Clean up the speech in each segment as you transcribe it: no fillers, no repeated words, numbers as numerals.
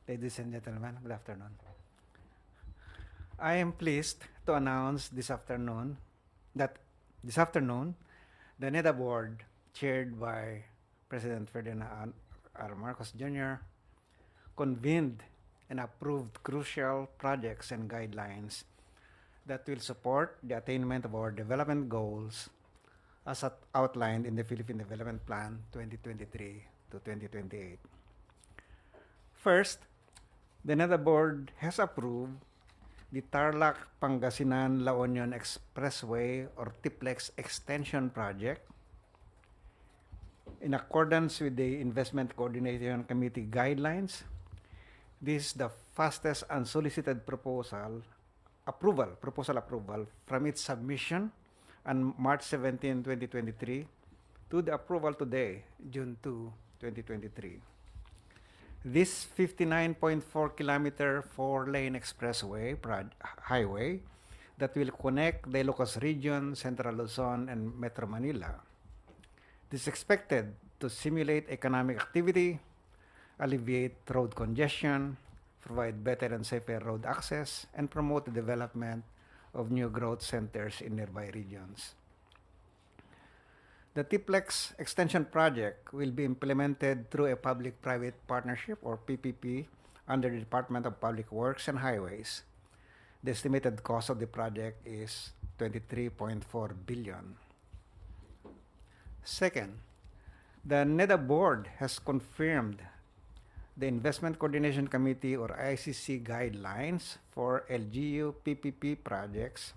Ladies and gentlemen, good afternoon. I am pleased to announce that this afternoon, the NEDA board, chaired by President Ferdinand Marcos Jr., convened and approved crucial projects and guidelines that will support the attainment of our development goals as outlined in the Philippine Development Plan 2023 to 2028. First, the NEDA board has approved the Tarlac-Pangasinan-La Union Expressway or Tplex Extension Project in accordance with the Investment Coordination Committee guidelines. This is the fastest unsolicited proposal approval from its submission on March 17, 2023 to the approval today, June 2, 2023. This 59.4-kilometer four-lane expressway highway that will connect the Ilocos region, Central Luzon, and Metro Manila. This is expected to stimulate economic activity, alleviate road congestion, provide better and safer road access, and promote the development of new growth centers in nearby regions. The Tplex Extension Project will be implemented through a public-private partnership or PPP under the Department of Public Works and Highways. The estimated cost of the project is 23.4 billion. Second, the NEDA board has confirmed the Investment Coordination Committee or ICC guidelines for LGU PPP projects,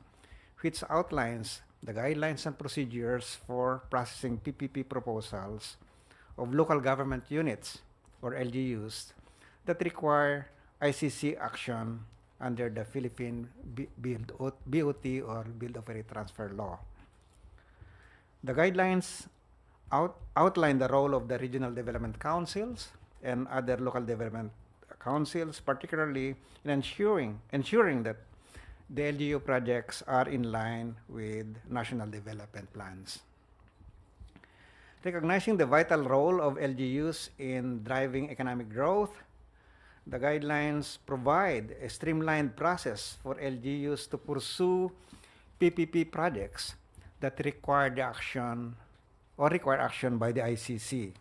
which outlines the guidelines and procedures for processing PPP proposals of local government units or LGUs that require ICC action under the Philippine BOT or Build Operate Transfer Law. The guidelines outline the role of the regional development councils and other local development councils, particularly in ensuring that the LGU projects are in line with national development plans. Recognizing the vital role of LGUs in driving economic growth, the guidelines provide a streamlined process for LGUs to pursue PPP projects that require action by the ICC.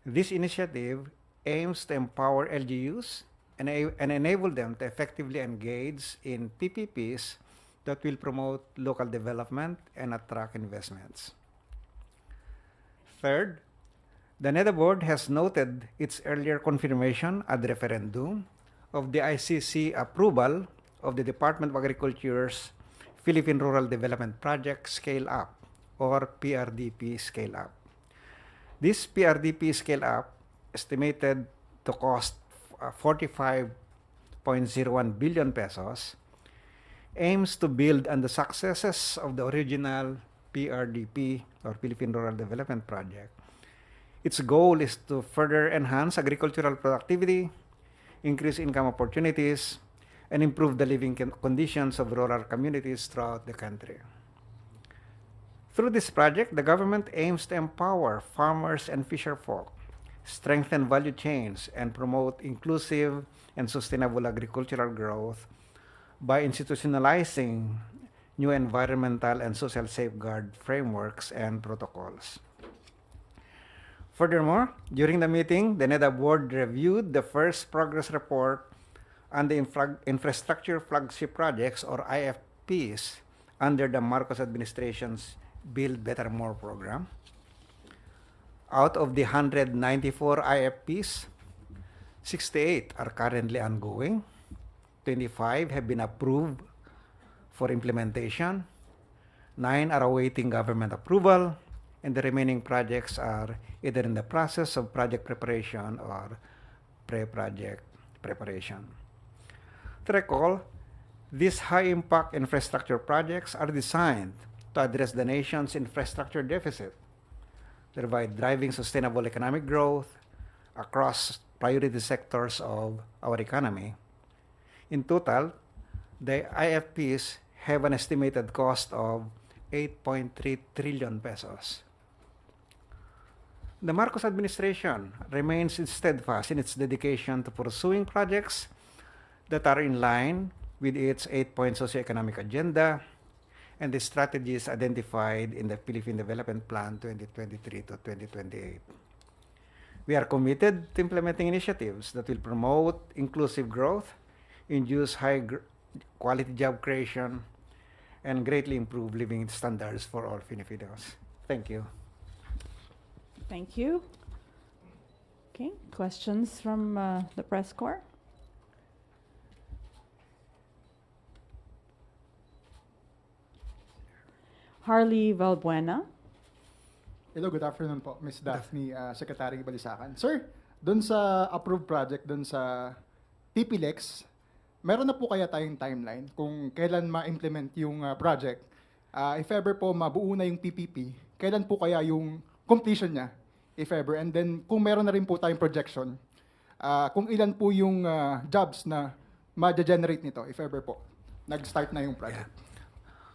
This initiative aims to empower LGUs and enable them to effectively engage in PPPs that will promote local development and attract investments. Third, the NEDA board has noted its earlier confirmation ad referendum of the ICC approval of the Department of Agriculture's Philippine Rural Development Project Scale Up or PRDP Scale Up. This PRDP Scale Up, estimated to cost 45.01 billion pesos, aims to build on the successes of the original PRDP or Philippine Rural Development Project. Its goal is to further enhance agricultural productivity, increase income opportunities, and improve the living conditions of rural communities throughout the country. Through this project, the government aims to empower farmers and fisherfolk, strengthen value chains, and promote inclusive and sustainable agricultural growth by institutionalizing new environmental and social safeguard frameworks and protocols. Furthermore, during the meeting, the NEDA board reviewed the first progress report on the infrastructure flagship projects or IFPs under the Marcos administration's Build Better More program. Out of the 194 IFPs, 68 are currently ongoing, 25 have been approved for implementation, 9 are awaiting government approval, and the remaining projects are either in the process of project preparation or pre-project preparation. To recall, these high-impact infrastructure projects are designed to address the nation's infrastructure deficit, thereby driving sustainable economic growth across priority sectors of our economy. In total, the IFPs have an estimated cost of 8.3 trillion pesos. The Marcos administration remains steadfast in its dedication to pursuing projects that are in line with its 8-point socioeconomic agenda and the strategies identified in the Philippine Development Plan 2023 to 2028. We are committed to implementing initiatives that will promote inclusive growth, induce high-quality job creation, and greatly improve living standards for all Filipinos. Thank you. Thank you. Okay, questions from the press corps? Harley Valbuena. Hello, good afternoon po, Ms. Daphne, Secretary Balisacan. Sir, doon sa approved project, doon sa Tplex, meron na po kaya tayong timeline kung kailan ma-implement yung project? If ever po mabuo na yung PPP, kailan po kaya yung completion niya, if ever? And then, kung meron na rin po tayong projection, kung ilan po yung jobs na ma-generate nito, if ever po, nag-start na yung project. Yeah.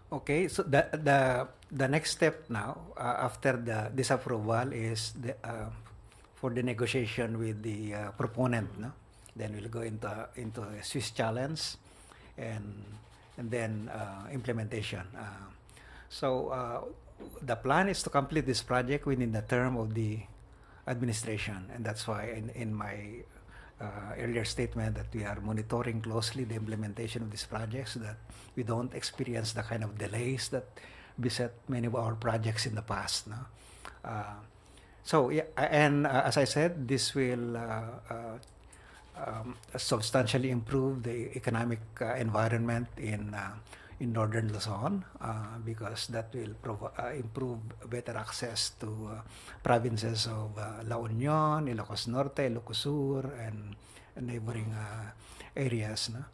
Okay, so the next step now after the disapproval is for the negotiation with the proponent, no? Then we'll go into a Swiss challenge, and then implementation. So the plan is to complete this project within the term of the administration, and that's why in my earlier statement that we are monitoring closely the implementation of these projects so that we don't experience the kind of delays that beset many of our projects in the past. No? So yeah, and as I said, this will substantially improve the economic environment in northern Luzon because that will improve better access to provinces of La Union, Ilocos Norte, Ilocos Sur, and neighboring areas. No?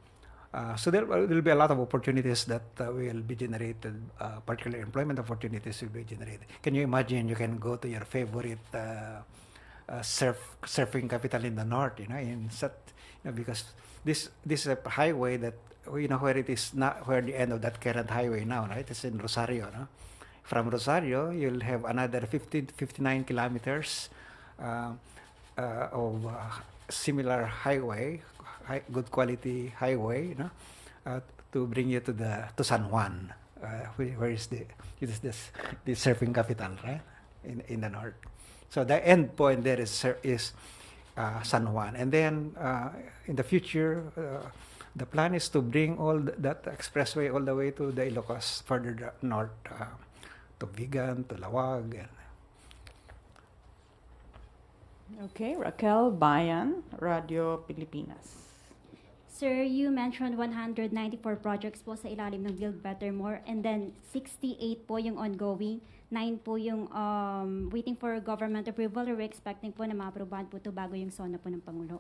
So there will be a lot of opportunities that will be generated, particularly employment opportunities will be generated. Can you imagine you can go to your favorite surfing capital in the north, because this is a highway that, where it is, not where the end of that current highway now, right? It's in Rosario, no? From Rosario, you'll have another 59 kilometers of similar highway, good quality highway, to bring you to San Juan, where is the surfing capital, right? In the north. So the end point there is San Juan, and then in the future. The plan is to bring all that expressway all the way to the Ilocos, further north, to Vigan, to Lawag. Okay, Raquel Bayan, Radio Pilipinas. Sir, you mentioned 194 projects po sa ilalim ng Build Better More, and then 68 po yung ongoing, 9 po yung waiting for government approval, or we're expecting po na ma-aprobahan po ito bago yung SONA po ng Pangulo.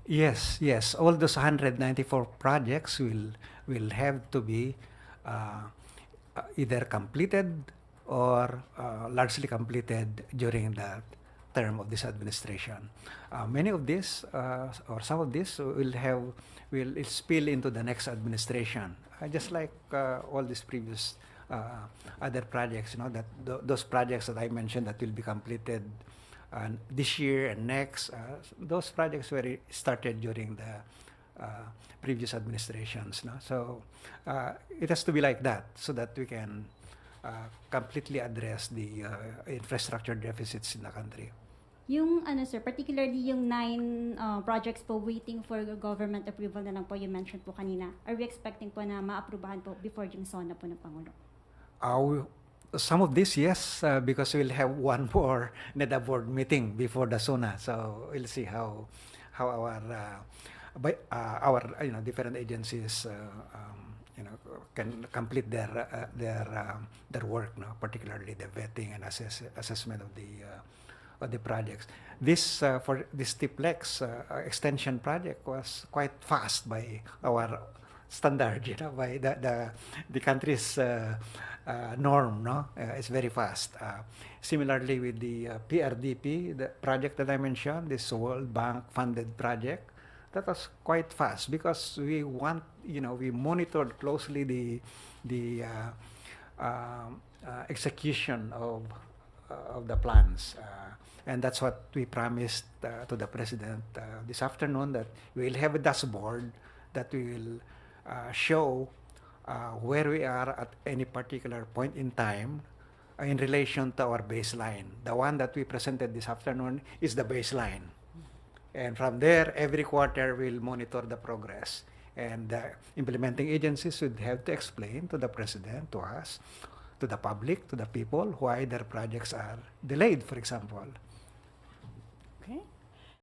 Yes. All those 194 projects will have to be either completed or largely completed during the term of this administration. Many of these, or some of these, will spill into the next administration. Just like all these previous other projects, that those projects that I mentioned that will be completed this year and next, those projects were started during the previous administrations. No? So it has to be like that so that we can completely address the infrastructure deficits in the country. Yung sir, particularly yung 9 projects po waiting for government approval na lang po, you mentioned po kanina. Are we expecting po na ma-aprubahan po before yung SONA po ng Pangulo? Some of this, yes, because we'll have one more NEDA board meeting before the SONA. So we'll see how our different agencies can complete their work, particularly the vetting and assessment of the projects. This for this Tplex extension project was quite fast by our standard, by the country's norm, it's very fast. Similarly with the PRDP, the project that I mentioned, this World Bank funded project, that was quite fast because we monitored closely the execution of of the plans. And that's what we promised to the President this afternoon, that we will have a dashboard that we will show where we are at any particular point in time in relation to our baseline. The one that we presented this afternoon is the baseline. And from there, every quarter we'll monitor the progress. And the implementing agencies would have to explain to the President, to us, to the public, to the people, why their projects are delayed, for example. Okay.